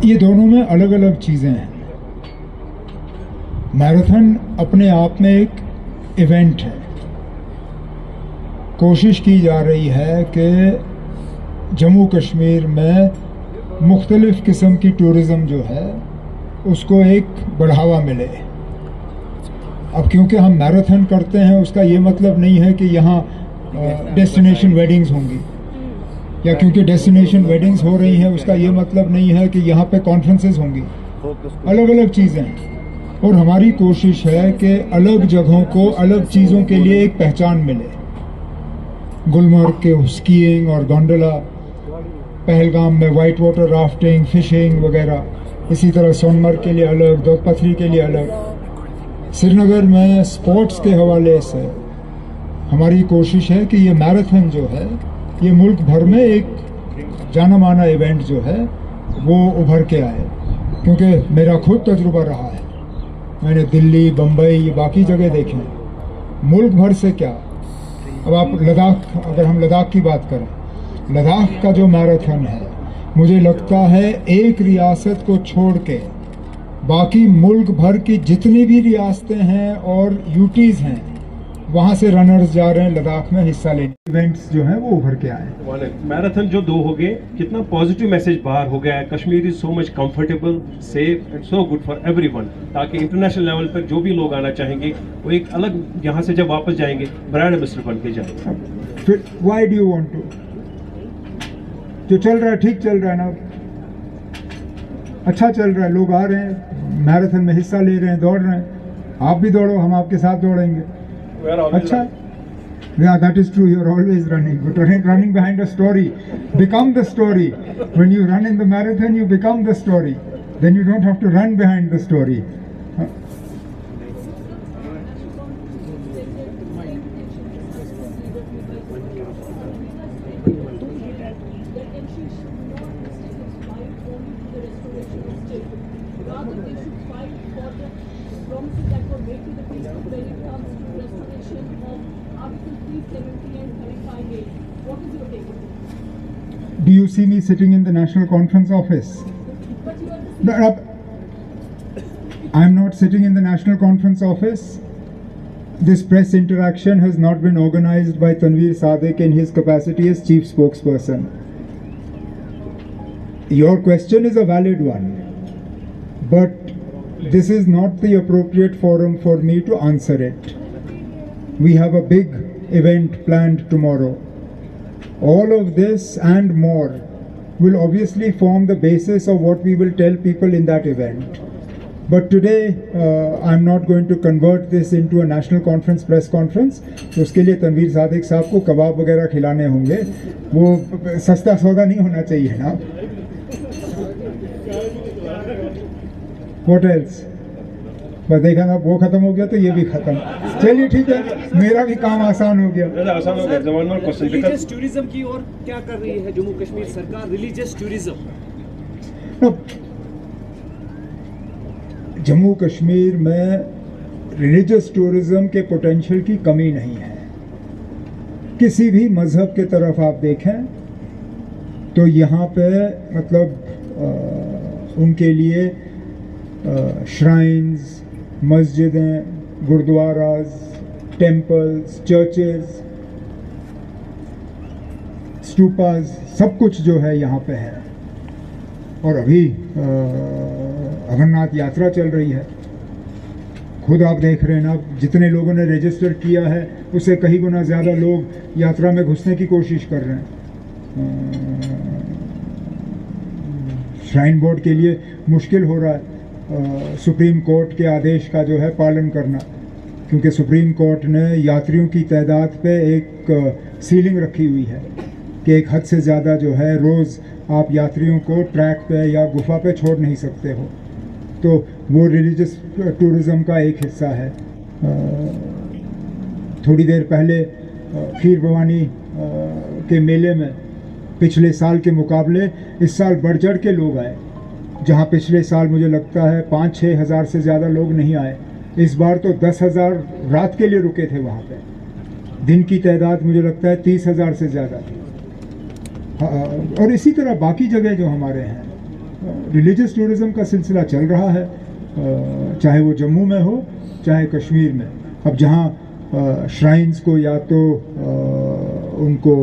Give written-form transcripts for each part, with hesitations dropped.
ये दोनों में अलग अलग चीज़ें हैं। मैराथन अपने आप में एक इवेंट है। कोशिश की जा रही है कि जम्मू कश्मीर में मुख्तलिफ़ किस्म की टूरिज़म जो है उसको एक बढ़ावा मिले। अब क्योंकि हम मैराथन करते हैं उसका ये मतलब नहीं है कि यहाँ डेस्टिनेशन वेडिंग्स होंगी, या क्योंकि डेस्टिनेशन वेडिंग्स हो रही हैं उसका ये मतलब नहीं है कि यहाँ पे कॉन्फ्रेंसेस होंगी। अलग अलग चीज़ें हैं और हमारी कोशिश है कि अलग जगहों को अलग चीज़ों के लिए एक पहचान मिले। गुलमर्ग के स्कीइंग और गोंडोला, पहलगाम में वाइट वाटर राफ्टिंग, फिशिंग वगैरह, इसी तरह सोनमर्ग के लिए अलग, दोदपथरी के लिए अलग। श्रीनगर में स्पोर्ट्स के हवाले से हमारी कोशिश है कि ये मैराथन जो है ये मुल्क भर में एक जाना माना इवेंट जो है वो उभर के आए। क्योंकि मेरा खुद तजुर्बा रहा है, मैंने दिल्ली, बम्बई, ये बाकी जगह देखे हैं। मुल्क भर से क्या, अब आप लद्दाख, अगर हम लद्दाख की बात करें, लद्दाख का जो मैराथन है, मुझे लगता है एक रियासत को छोड़ के बाकी मुल्क भर की जितनी भी रियासतें हैं और यूटीज़ हैं वहाँ से रनर्स जा रहे हैं लद्दाख में हिस्सा लेने। इवेंट्स जो हैं वो उभर के आए। मैराथन जो 2 हो गए, कितना पॉजिटिव मैसेज बाहर हो गया है। Kashmir is so much comfortable, safe and so good for everyone, ताकि इंटरनेशनल लेवल पर जो भी लोग आना चाहेंगे वो एक अलग, यहाँ से जब वापस जाएंगे ब्रांड एम्बेसडर बन के जाएंगे। फिर why do you want to, जो चल रहा है ठीक चल रहा है ना, अच्छा चल रहा है, लोग आ रहे हैं मैराथन में हिस्सा ले रहे हैं, दौड़ रहे हैं। आप भी दौड़ो, हम आपके साथ दौड़ेंगे। अच्छा, yeah, that is true. You're always running. But running behind a story. Become the story. When you run in the marathon, you become the story. Then you don't have to run behind the story. Do you see me sitting in the National Conference office? No, I'm not sitting in the National Conference office. This press interaction has not been organized by Tanveer Sadiq in his capacity as chief spokesperson. Your question is a valid one, but this is not the appropriate forum for me to answer it. We have a big event planned tomorrow. All of this and more will obviously form the basis of what we will tell people in that event. But today I'm not going to convert this into a national conference press conference. तो उसके लिए तनवीर सादिक साहब को कबाब वगैरह खिलाने होंगे, वो सस्ता सौदा नहीं होना चाहिए ना। What else? बस देखा ना, वो खत्म हो गया तो ये भी खत्म। चलिए ठीक है, मेरा भी काम आसान हो गया। आसान हो गया। रिलीजियस टूरिज्म की ओर क्या कर रही है जम्मू कश्मीर सरकार? रिलीजियस टूरिज्म, जम्मू कश्मीर में रिलीजियस टूरिज्म के पोटेंशियल की कमी नहीं है। किसी भी मज़हब के तरफ आप देखें तो यहाँ पे मतलब उनके लिए श्राइन्स, मस्जिदें, गुरुद्वाराज, टेम्पल्स, चर्चेस, स्टूपाज, सब कुछ जो है यहाँ पे है। और अभी अमरनाथ यात्रा चल रही है, खुद आप देख रहे हैं ना, जितने लोगों ने रजिस्टर किया है उससे कई गुना ज़्यादा लोग यात्रा में घुसने की कोशिश कर रहे हैं। श्राइन बोर्ड के लिए मुश्किल हो रहा है सुप्रीम कोर्ट के आदेश का जो है पालन करना, क्योंकि सुप्रीम कोर्ट ने यात्रियों की तादाद पे एक सीलिंग रखी हुई है कि एक हद से ज़्यादा जो है रोज़ आप यात्रियों को ट्रैक पे या गुफा पे छोड़ नहीं सकते हो। तो वो रिलीजियस टूरिज़म का एक हिस्सा है। थोड़ी देर पहले खीर भवानी के मेले में पिछले साल के मुकाबले इस साल बढ़ चढ़ के लोग आए। जहाँ पिछले साल मुझे लगता है 5-6 हज़ार से ज़्यादा लोग नहीं आए, इस बार तो 10,000 रात के लिए रुके थे वहाँ पे। दिन की तादाद मुझे लगता है 30,000 से ज़्यादा थी। और इसी तरह बाकी जगह जो हमारे हैं, रिलीजियस टूरिज़म का सिलसिला चल रहा है, चाहे वो जम्मू में हो चाहे कश्मीर में। अब जहाँ श्राइन्स को या तो उनको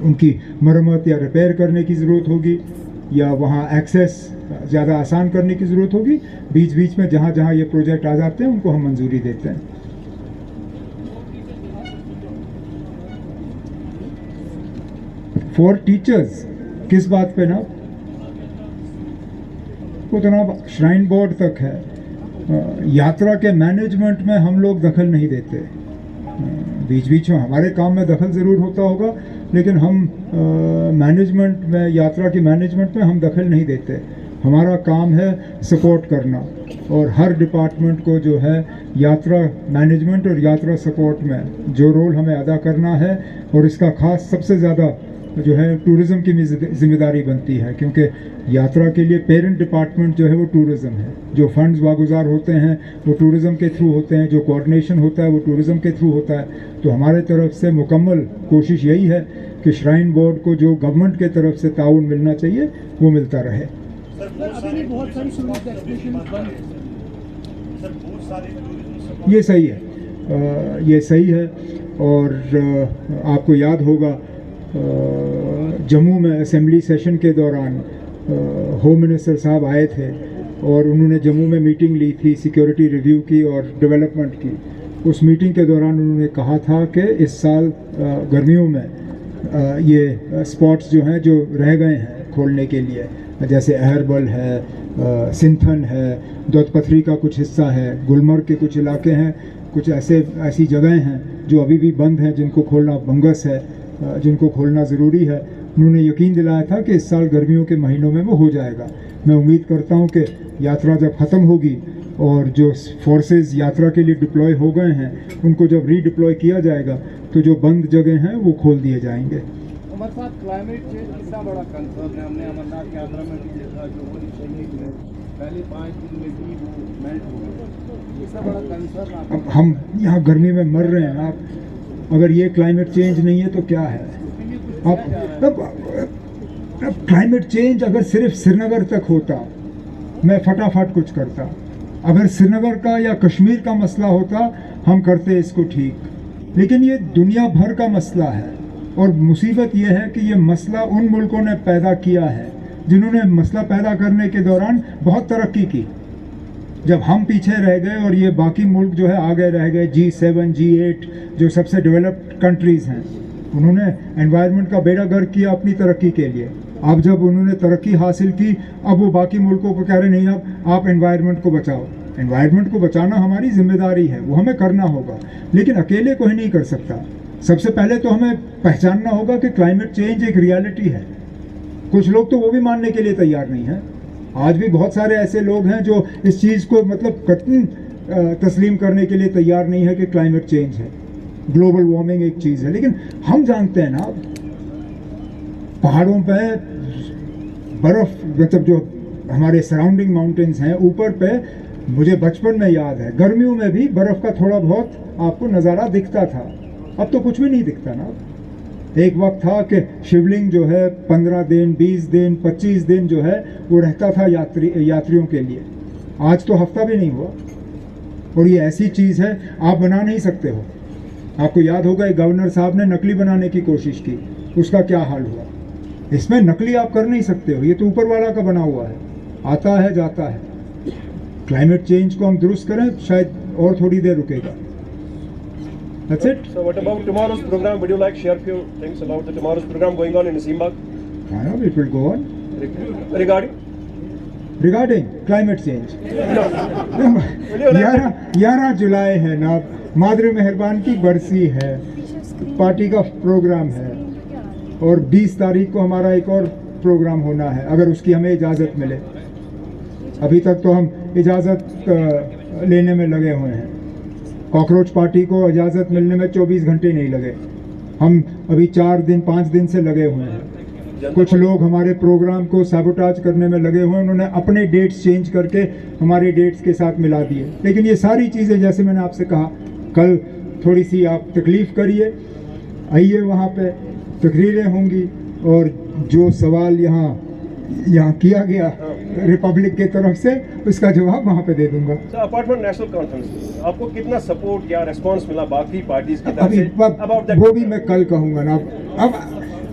उनकी मरम्मत या रिपेयर करने की ज़रूरत होगी या वहाँ एक्सेस ज़्यादा आसान करने की ज़रूरत होगी, बीच बीच में जहाँ जहाँ ये प्रोजेक्ट आ जाते हैं उनको हम मंजूरी देते हैं। फॉर टीचर्स किस बात पे ना, वो जनाब श्राइन बोर्ड तक है। यात्रा के मैनेजमेंट में हम लोग दखल नहीं देते। बीच बीच में हमारे काम में दखल ज़रूर होता होगा, लेकिन हम मैनेजमेंट में, यात्रा की मैनेजमेंट में हम दखल नहीं देते। हमारा काम है सपोर्ट करना, और हर डिपार्टमेंट को जो है यात्रा मैनेजमेंट और यात्रा सपोर्ट में जो रोल हमें अदा करना है, और इसका खास सबसे ज़्यादा जो है टूरिज़्म की जिम्मेदारी बनती है, क्योंकि यात्रा के लिए पेरेंट डिपार्टमेंट जो है वो टूरिज़्म है। जो फंड्स वागुजार होते हैं वो टूरिज़्म के थ्रू होते हैं, जो कोऑर्डिनेशन होता है वो टूरिज़्म के थ्रू होता है। तो हमारे तरफ से मुकम्मल कोशिश यही है कि श्राइन बोर्ड को जो गवर्नमेंट के तरफ से ताउन मिलना चाहिए वो मिलता रहे। ये सही है, ये सही है। और आपको याद होगा जम्मू में असेंबली सेशन के दौरान होम मिनिस्टर साहब आए थे और उन्होंने जम्मू में मीटिंग ली थी सिक्योरिटी रिव्यू की और डेवलपमेंट की। उस मीटिंग के दौरान उन्होंने कहा था कि इस साल गर्मियों में ये स्पॉट्स जो हैं जो रह गए हैं खोलने के लिए, जैसे अहरबल है, सिंथन है, दोदपथरी का कुछ हिस्सा है, गुलमर्ग के कुछ इलाके हैं, कुछ ऐसी जगहें हैं जो अभी भी बंद हैं, जिनको खोलना, बंगस है जिनको खोलना ज़रूरी है। उन्होंने यकीन दिलाया था कि इस साल गर्मियों के महीनों में वो हो जाएगा। मैं उम्मीद करता हूं कि यात्रा जब ख़त्म होगी और जो फोर्सेस यात्रा के लिए डिप्लॉय हो गए हैं उनको जब रीडिप्लॉय किया जाएगा तो जो बंद जगह हैं वो खोल दिए जाएंगे। हमारे साथ क्लाइमेट चेंज कितना बड़ा कंसर्न है। हमने अमरनाथ यात्रा में भी देखा, जो होनी चाहिए पहले 5 दिन में भी वो मेल्ट हो गया। कितना बड़ा कंसर्न। अब हम यहाँ गर्मी में मर रहे हैं, आप अगर ये क्लाइमेट चेंज नहीं है तो क्या है? अब क्लाइमेट चेंज अगर सिर्फ श्रीनगर तक होता मैं फटाफट कुछ करता, अगर श्रीनगर का या कश्मीर का मसला होता हम करते इसको ठीक, लेकिन ये दुनिया भर का मसला है। और मुसीबत ये है कि ये मसला उन मुल्कों ने पैदा किया है जिन्होंने मसला पैदा करने के दौरान बहुत तरक्की की। जब हम पीछे रह गए और ये बाकी मुल्क जो है आगे रह गए, G7 G8 जो सबसे डेवलप्ड कंट्रीज़ हैं, उन्होंने एनवायरनमेंट का बेड़ा गर्क किया अपनी तरक्की के लिए। अब जब उन्होंने तरक्की हासिल की, अब वो बाकी मुल्कों को कह रहे नहीं, अब आप एनवायरनमेंट को बचाओ। एनवायरनमेंट को बचाना हमारी जिम्मेदारी है, वो हमें करना होगा, लेकिन अकेले कोई नहीं कर सकता। सबसे पहले तो हमें पहचानना होगा कि क्लाइमेट चेंज एक रियलिटी है। कुछ लोग तो वो भी मानने के लिए तैयार नहीं हैं। आज भी बहुत सारे ऐसे लोग हैं जो इस चीज़ को मतलब कतई तस्लीम करने के लिए तैयार नहीं है कि क्लाइमेट चेंज है, ग्लोबल वार्मिंग एक चीज़ है। लेकिन हम जानते हैं ना, पहाड़ों पे बर्फ़, मतलब जो हमारे सराउंडिंग माउंटेन्स हैं ऊपर पे, मुझे बचपन में याद है गर्मियों में भी बर्फ़ का थोड़ा बहुत आपको नज़ारा दिखता था। अब तो कुछ भी नहीं दिखता ना। एक वक्त था कि शिवलिंग जो है 15 दिन 20 दिन 25 दिन जो है वो रहता था यात्रियों के लिए। आज तो हफ्ता भी नहीं हुआ। और ये ऐसी चीज़ है आप बना नहीं सकते हो। आपको याद होगा एक गवर्नर साहब ने नकली बनाने की कोशिश की, उसका क्या हाल हुआ। इसमें नकली आप कर नहीं सकते हो, ये तो ऊपर वाला का बना हुआ है, आता है जाता है। क्लाइमेट चेंज को हम दुरुस्त करें, शायद और थोड़ी देर रुकेगा। That's it. So what about tomorrow's program? Would you like share few things about the tomorrow's program going on in Naseembagh? It will go on. Regarding climate change. 11 जुलाई है ना, मादरे मेहरबान की बरसी है, पार्टी का प्रोग्राम है, और 20 तारीख को हमारा एक और प्रोग्राम होना है, अगर उसकी हमें इजाज़त मिले। अभी तक तो हम इजाज़त लेने में लगे हुए हैं। कॉकरोच पार्टी को इजाज़त मिलने में 24 घंटे नहीं लगे, हम अभी 4 दिन 5 दिन से लगे हुए हैं। कुछ लोग हमारे प्रोग्राम को सैबोटाज करने में लगे हुए हैं, उन्होंने अपने डेट्स चेंज करके हमारे डेट्स के साथ मिला दिए। लेकिन ये सारी चीज़ें, जैसे मैंने आपसे कहा, कल थोड़ी सी आप तकलीफ़ करिए, आइए, वहाँ पे तकरीरें होंगी, और जो सवाल यहाँ यहाँ किया गया रिपब्लिक की तरफ से, उसका जवाब वहाँ पे दे दूंगा। Sir apart from national conference आपको कितना सपोर्ट या रिस्पांस मिला बाकी पार्टीज की तरफ अभी से अबाउट दैट? वो भी मैं कल कहूँगा ना। अब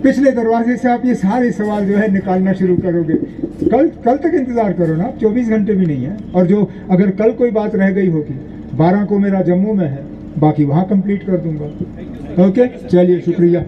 पिछले दरवाजे से आप ये सारे सवाल जो है निकालना शुरू करोगे, कल तक इंतज़ार करो ना, 24 घंटे भी नहीं है। और जो अगर कल कोई बात रह गई होगी, 12 को मेरा जम्मू में है, बाकी वहाँ कंप्लीट कर दूंगा। ओके, चलिए, शुक्रिया।